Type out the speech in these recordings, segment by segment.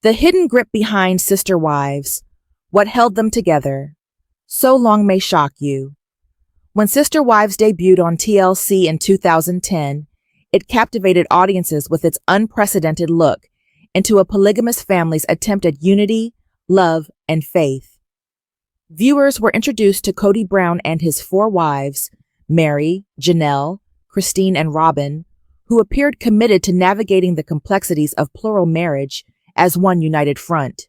The hidden grip behind sister wives, what held them together, so long may shock you. When Sister Wives debuted on TLC in 2010, it captivated audiences with its unprecedented look into a polygamous family's attempt at unity, love, and faith. Viewers were introduced to Kody Brown and his four wives, Meri, Janelle, Christine, and Robyn, who appeared committed to navigating the complexities of plural marriage as one united front.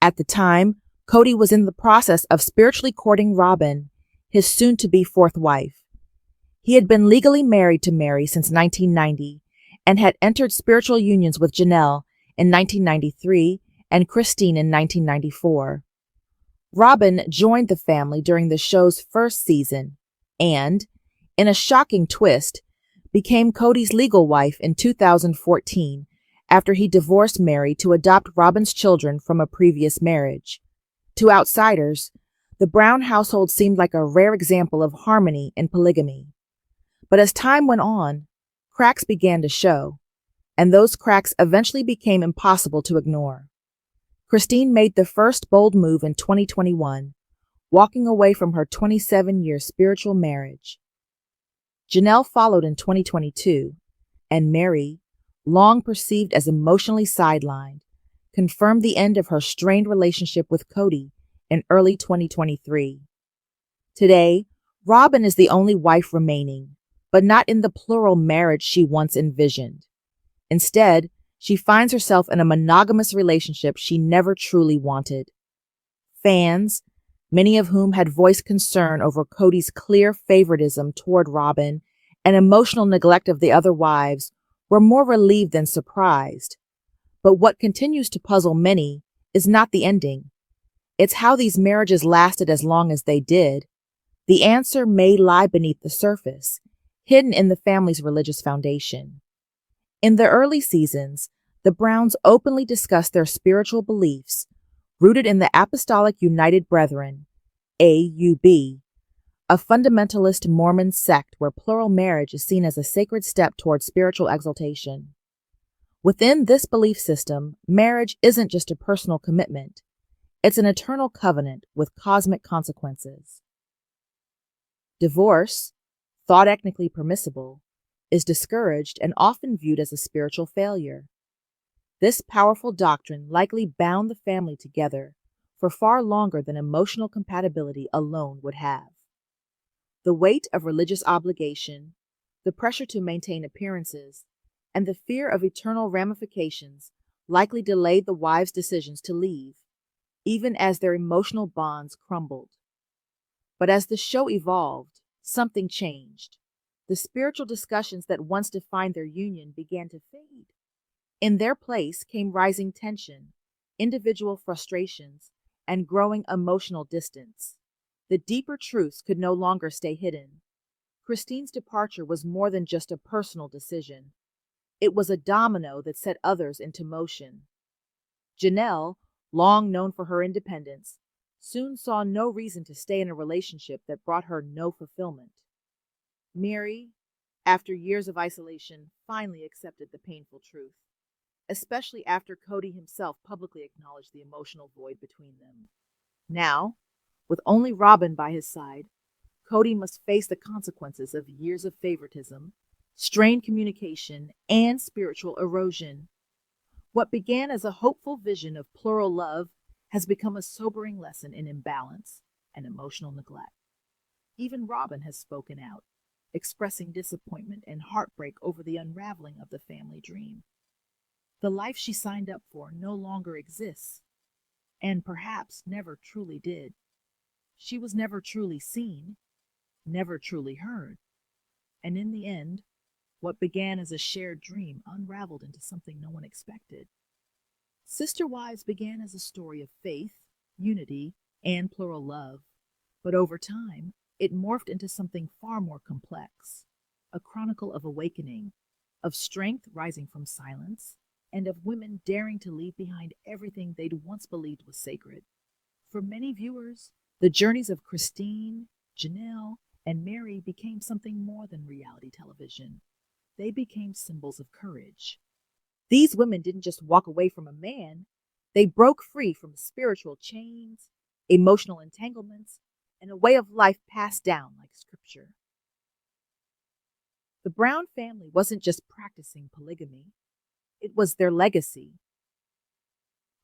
At the time, Kody was in the process of spiritually courting Robyn, his soon-to-be fourth wife. He had been legally married to Meri since 1990 and had entered spiritual unions with Janelle in 1993 and Christine in 1994. Robyn joined the family during the show's first season and, in a shocking twist, became Kody's legal wife in 2014 after he divorced Meri to adopt Robyn's children from a previous marriage. To outsiders, the Brown household seemed like a rare example of harmony in polygamy. But as time went on, cracks began to show, and those cracks eventually became impossible to ignore. Christine made the first bold move in 2021, walking away from her 27-year spiritual marriage. Janelle followed in 2022, and Meri, long perceived as emotionally sidelined, confirmed the end of her strained relationship with Kody in early 2023. Today, Robyn is the only wife remaining, but not in the plural marriage she once envisioned. Instead, she finds herself in a monogamous relationship she never truly wanted. Fans, many of whom had voiced concern over Kody's clear favoritism toward Robyn and emotional neglect of the other wives, were more relieved than surprised. But what continues to puzzle many is not the ending. It's how these marriages lasted as long as they did. The answer may lie beneath the surface, hidden in the family's religious foundation. In the early seasons, the Browns openly discussed their spiritual beliefs, rooted in the Apostolic United Brethren, AUB, a fundamentalist Mormon sect where plural marriage is seen as a sacred step toward spiritual exaltation. Within this belief system, marriage isn't just a personal commitment. It's an eternal covenant with cosmic consequences. Divorce, thought ethnically permissible, is discouraged and often viewed as a spiritual failure. This powerful doctrine likely bound the family together for far longer than emotional compatibility alone would have. The weight of religious obligation, the pressure to maintain appearances, and the fear of eternal ramifications likely delayed the wives' decisions to leave, even as their emotional bonds crumbled. But as the show evolved, something changed. The spiritual discussions that once defined their union began to fade. In their place came rising tension, individual frustrations, and growing emotional distance. The deeper truths could no longer stay hidden. Christine's departure was more than just a personal decision. It was a domino that set others into motion. Janelle, long known for her independence, soon saw no reason to stay in a relationship that brought her no fulfillment. Meri, after years of isolation, finally accepted the painful truth, especially after Kody himself publicly acknowledged the emotional void between them. Now, with only Robyn by his side, Kody must face the consequences of years of favoritism, strained communication, and spiritual erosion. What began as a hopeful vision of plural love has become a sobering lesson in imbalance and emotional neglect. Even Robyn has spoken out, expressing disappointment and heartbreak over the unraveling of the family dream. The life she signed up for no longer exists, and perhaps never truly did. She was never truly seen, never truly heard, and in the end, what began as a shared dream unraveled into something no one expected. Sister Wives began as a story of faith, unity, and plural love, but over time, it morphed into something far more complex, a chronicle of awakening, of strength rising from silence, and of women daring to leave behind everything they'd once believed was sacred. For many viewers, the journeys of Christine, Janelle, and Meri became something more than reality television. They became symbols of courage. These women didn't just walk away from a man, They broke free from spiritual chains, emotional entanglements, and a way of life passed down like scripture. The Brown family wasn't just practicing polygamy, it was their legacy.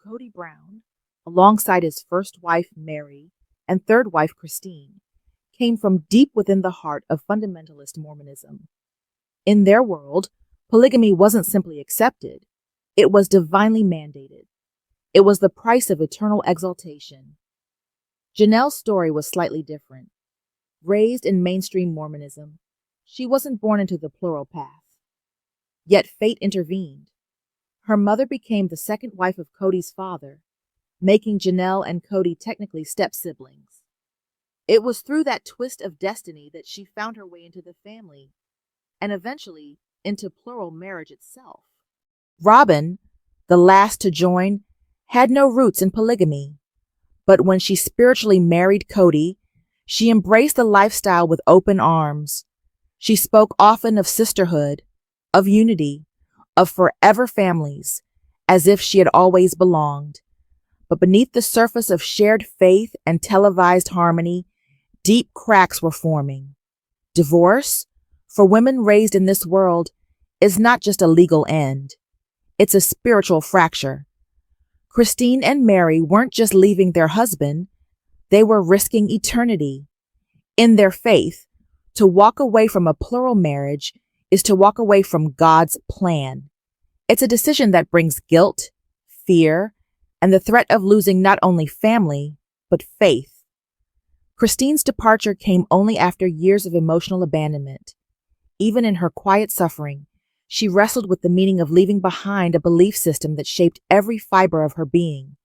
Kody Brown, alongside his first wife Meri and third wife Christine, came from deep within the heart of fundamentalist Mormonism. In their world, polygamy wasn't simply accepted, it was divinely mandated. It was the price of eternal exaltation. Janelle's story was slightly different. Raised in mainstream Mormonism, she wasn't born into the plural path. Yet fate intervened. Her mother became the second wife of Kody's father, making Janelle and Kody technically step-siblings. It was through that twist of destiny that she found her way into the family, and eventually into plural marriage itself. Robyn, the last to join, had no roots in polygamy, but when she spiritually married Kody, she embraced the lifestyle with open arms. She spoke often of sisterhood, of unity, of forever families, as if she had always belonged. But beneath the surface of shared faith and televised harmony, deep cracks were forming. Divorce, for women raised in this world, is not just a legal end. It's a spiritual fracture. Christine and Meri weren't just leaving their husband, they were risking eternity. In their faith, to walk away from a plural marriage is to walk away from God's plan. It's a decision that brings guilt, fear, and the threat of losing not only family, but faith. Christine's departure came only after years of emotional abandonment. Even in her quiet suffering, she wrestled with the meaning of leaving behind a belief system that shaped every fiber of her being.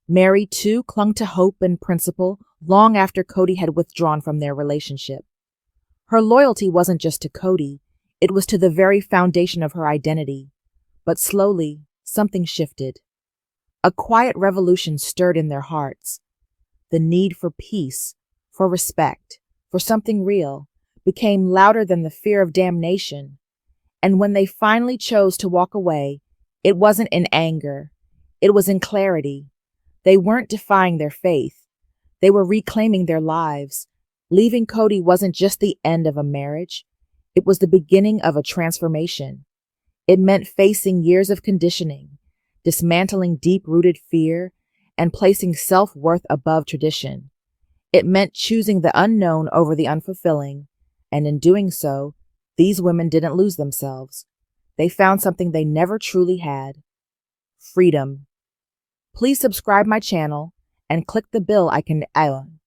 Meri, too, clung to hope and principle long after Kody had withdrawn from their relationship. Her loyalty wasn't just to Kody, it was to the very foundation of her identity. But slowly, something shifted. A quiet revolution stirred in their hearts. The need for peace, for respect, for something real, became louder than the fear of damnation. And when they finally chose to walk away, it wasn't in anger, it was in clarity. They weren't defying their faith, they were reclaiming their lives. Leaving Kody wasn't just the end of a marriage, it was the beginning of a transformation. It meant facing years of conditioning, dismantling deep-rooted fear, and placing self-worth above tradition. It meant choosing the unknown over the unfulfilling, and in doing so, these women didn't lose themselves. They found something they never truly had: freedom. Please subscribe my channel and click the bell icon.